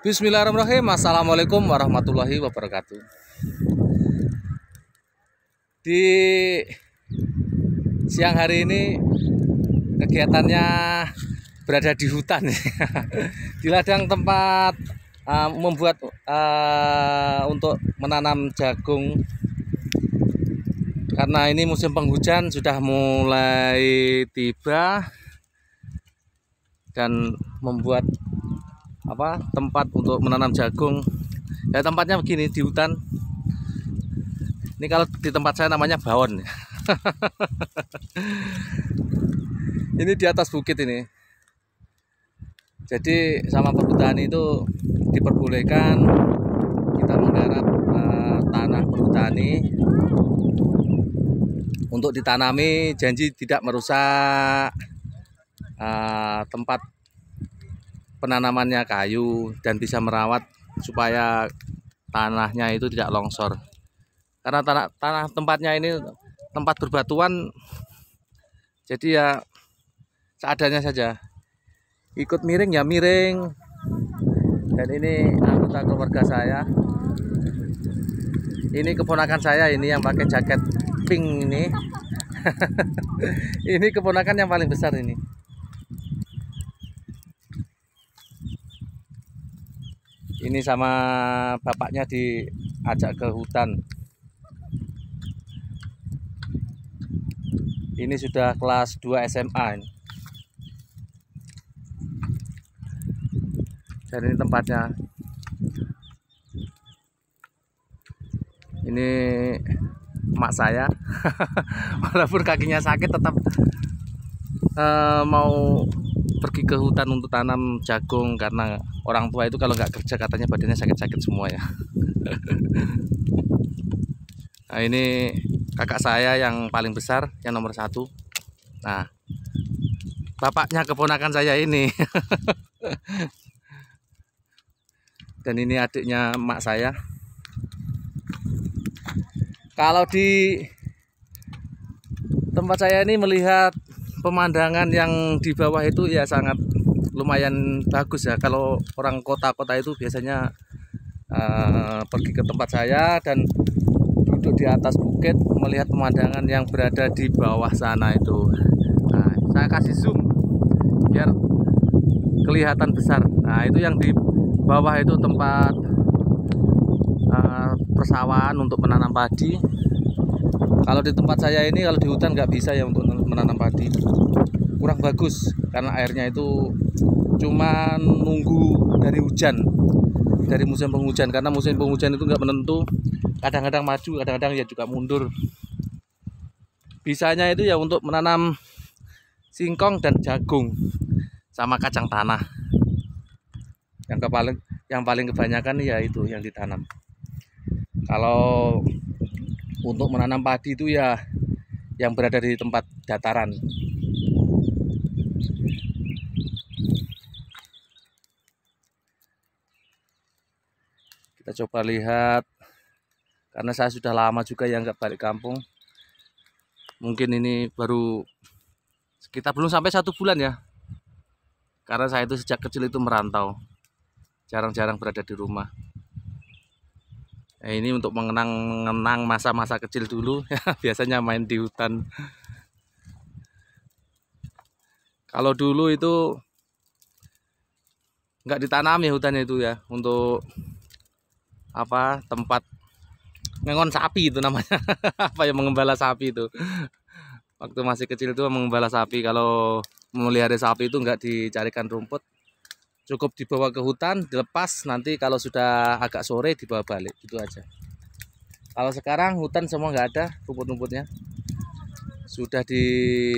Bismillahirrahmanirrahim. Assalamualaikum warahmatullahi wabarakatuh. Di siang hari ini kegiatannya berada di hutan, di ladang tempat membuat untuk menanam jagung. Karena ini musim penghujan sudah mulai tiba dan membuat tempat untuk menanam jagung. Ya, tempatnya begini di hutan. Ini kalau di tempat saya namanya bawon. Ini di atas bukit ini. Jadi sama perhutani itu diperbolehkan kita menggarap tanah perhutani untuk ditanami, janji tidak merusak tempat penanamannya kayu dan bisa merawat supaya tanahnya itu tidak longsor. Karena tanah tempatnya ini tempat berbatuan, jadi ya seadanya saja. Ikut miring ya miring. Dan ini anggota keluarga saya. Ini keponakan saya ini yang pakai jaket pink ini. Ini keponakan yang paling besar ini. Ini sama bapaknya diajak ke hutan. Ini sudah kelas 2 SMA ini. Dan ini tempatnya. Ini emak saya. Walaupun kakinya sakit tetap mau pergi ke hutan untuk tanam jagung, karena orang tua itu kalau nggak kerja katanya badannya sakit-sakit semua ya. Nah, ini kakak saya yang paling besar, yang nomor 1. Nah, bapaknya keponakan saya ini. Dan ini adiknya emak saya. Kalau di tempat saya ini melihat pemandangan yang di bawah itu ya sangat lumayan bagus ya. Kalau orang kota-kota itu biasanya pergi ke tempat saya dan duduk di atas bukit melihat pemandangan yang berada di bawah sana itu. Nah, saya kasih zoom biar kelihatan besar. Nah, itu yang di bawah itu tempat persawahan untuk menanam padi. Kalau di tempat saya ini, kalau di hutan nggak bisa ya untuk menanam padi, kurang bagus karena airnya itu cuma nunggu dari hujan, dari musim penghujan. Karena musim penghujan itu nggak menentu, kadang-kadang maju, kadang-kadang ya juga mundur. Bisanya itu ya untuk menanam singkong dan jagung sama kacang tanah. Yang paling kebanyakan ya itu yang ditanam. Kalau untuk menanam padi itu ya yang berada di tempat dataran. Kita coba lihat, karena saya sudah lama juga yang nggak balik kampung. Mungkin ini baru sekitar belum sampai 1 bulan ya. Karena saya itu sejak kecil itu merantau, jarang-jarang berada di rumah. Nah, ini untuk mengenang masa-masa kecil dulu ya, biasanya main di hutan. Kalau dulu itu nggak ditanami hutannya itu ya, untuk tempat ngengon sapi itu namanya. Mengembala sapi itu. Waktu masih kecil itu mengembala sapi. Kalau memelihara sapi itu nggak dicarikan rumput, cukup dibawa ke hutan, dilepas, nanti kalau sudah agak sore dibawa balik, gitu aja. Kalau sekarang hutan semua nggak ada rumput-rumputnya, sudah dibuat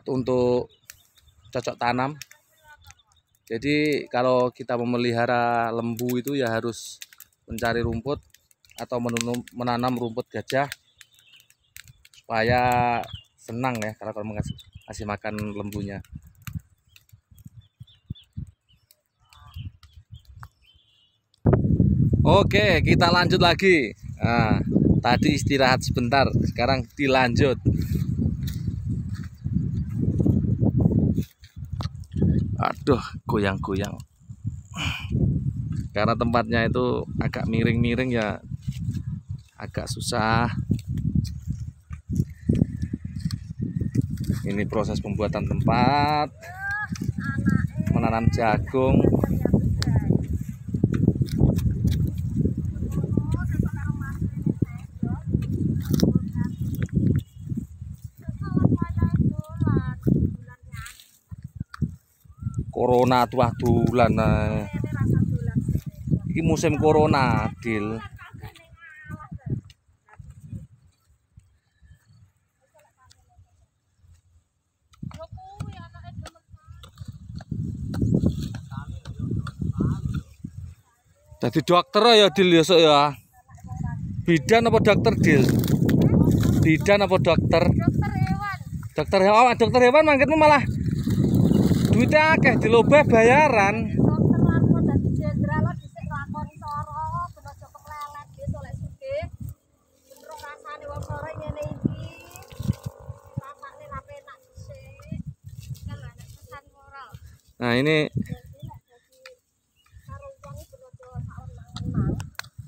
untuk cocok tanam. Jadi kalau kita memelihara lembu itu ya harus mencari rumput atau menanam rumput gajah supaya senang ya kalau ngasih makan lembunya. Oke, kita lanjut lagi. Nah, tadi istirahat sebentar, sekarang dilanjut. Aduh, goyang-goyang. karena tempatnya itu agak miring-miring ya, agak susah. Ini proses pembuatan tempat menanam jagung. Corona tuah dulan. Ini musim corona, Dil. Jadi dokter ya, Dil ya, sok ya. Bidan apa dokter, Dil? Bidan apa dokter? Dokter hewan. Dokter hewan mangketmu malah duitnya akeh dilobeh bayaran. Nah ini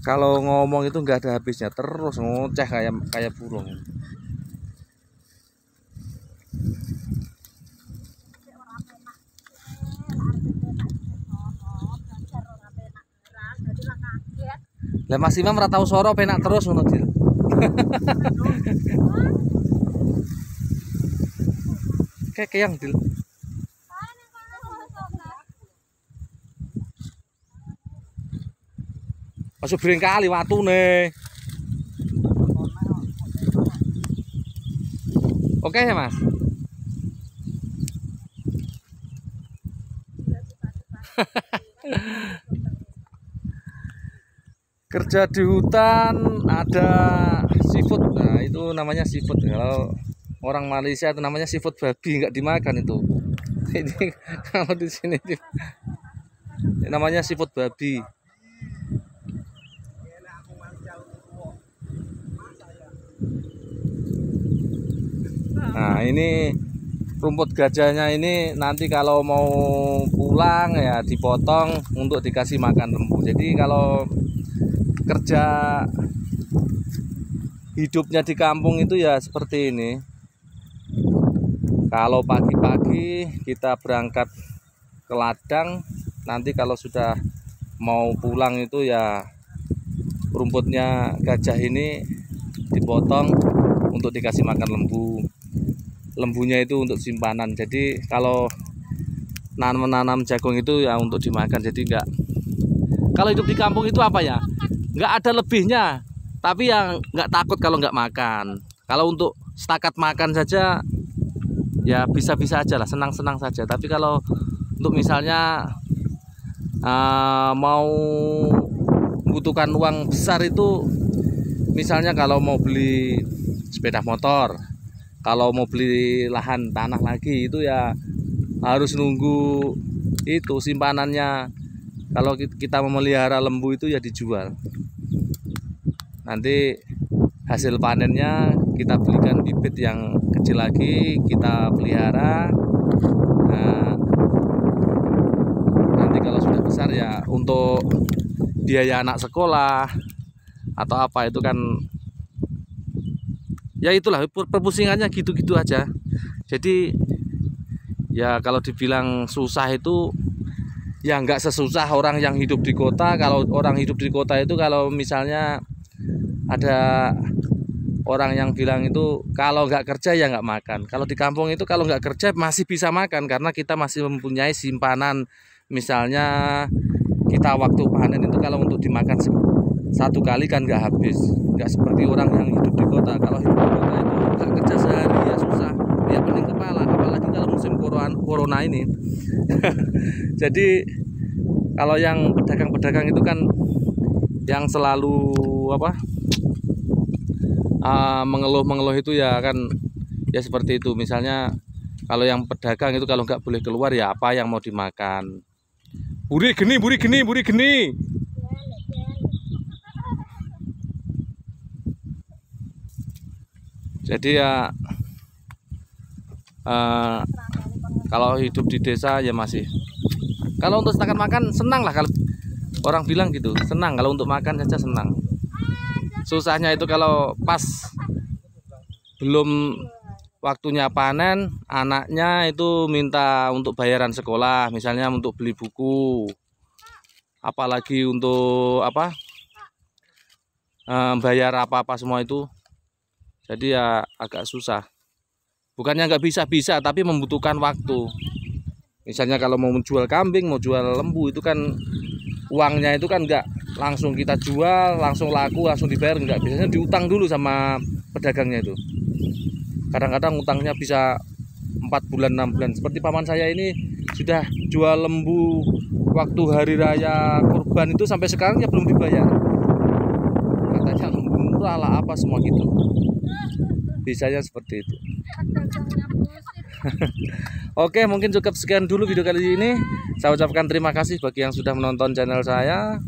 kalau ngomong itu nggak ada habisnya, terus ngoceh kayak burung. Lah Mas Imam ora tau soro penak terus ngono, Dil. Keyang, Dil. Masuk bring kali watune. Oke ya, Mas. Kerja di hutan ada seafood. Nah, itu namanya seafood. Kalau orang Malaysia itu namanya seafood babi, nggak dimakan itu. Ini kalau di sini namanya seafood babi. Nah, ini rumput gajahnya ini nanti kalau mau pulang ya dipotong untuk dikasih makan lembu. Jadi kalau kerja hidupnya di kampung itu ya seperti ini. Kalau pagi-pagi kita berangkat ke ladang, nanti kalau sudah mau pulang itu ya rumputnya gajah ini dipotong untuk dikasih makan lembu. Lembunya itu untuk simpanan. Jadi kalau menanam jagung itu ya untuk dimakan. Jadi enggak, kalau hidup di kampung itu apa ya, nggak ada lebihnya, tapi yang nggak takut kalau nggak makan. Kalau untuk setakat makan saja ya bisa-bisa aja lah, senang-senang saja. Tapi kalau untuk misalnya mau membutuhkan uang besar itu, misalnya kalau mau beli sepeda motor, kalau mau beli lahan tanah lagi itu ya harus nunggu itu simpanannya. Kalau kita memelihara lembu itu ya dijual. Nanti hasil panennya kita belikan bibit yang kecil lagi, kita pelihara. Nah, nanti kalau sudah besar ya untuk biaya anak sekolah atau apa itu kan ya itulah perpusingannya gitu-gitu aja. Jadi ya kalau dibilang susah itu ya nggak sesusah orang yang hidup di kota. Kalau orang hidup di kota itu, kalau misalnya ada orang yang bilang itu kalau nggak kerja ya nggak makan. Kalau di kampung itu kalau nggak kerja masih bisa makan karena kita masih mempunyai simpanan. Misalnya kita waktu panen itu kalau untuk dimakan satu kali kan nggak habis. Nggak seperti orang yang hidup di kota. Kalau hidup di kota itu nggak kerja sehari ya susah, ya pening kepala. Apalagi kalau musim corona ini. Jadi kalau yang pedagang-pedagang itu kan yang selalu apa mengeluh itu ya kan ya seperti itu. Misalnya kalau yang pedagang itu kalau nggak boleh keluar ya apa yang mau dimakan. Buri geni, buri geni, buri geni. Jadi ya kalau hidup di desa ya masih Kalau untuk setakat makan senang lah, kalau orang bilang gitu, senang kalau untuk makan saja senang. Susahnya itu kalau pas belum waktunya panen, anaknya itu minta untuk bayaran sekolah, misalnya untuk beli buku, apalagi untuk apa, bayar apa-apa semua itu. Jadi ya agak susah. Bukannya nggak bisa, tapi membutuhkan waktu. Misalnya kalau mau menjual kambing, mau jual lembu, itu kan uangnya itu kan nggak langsung kita jual, langsung laku, langsung dibayar, nggak. Biasanya diutang dulu sama pedagangnya itu. Kadang-kadang utangnya bisa 4 bulan, 6 bulan. Seperti paman saya ini sudah jual lembu waktu hari raya kurban itu sampai sekarang ya belum dibayar. Katanya lembu murah lah apa semua gitu. Bisanya seperti itu. Oke, mungkin cukup sekian dulu video kali ini. Saya ucapkan terima kasih bagi yang sudah menonton channel saya,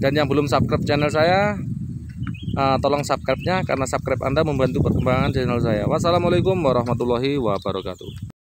dan yang belum subscribe channel saya, tolong subscribe-nya, karena subscribe Anda membantu perkembangan channel saya. Wassalamualaikum warahmatullahi wabarakatuh.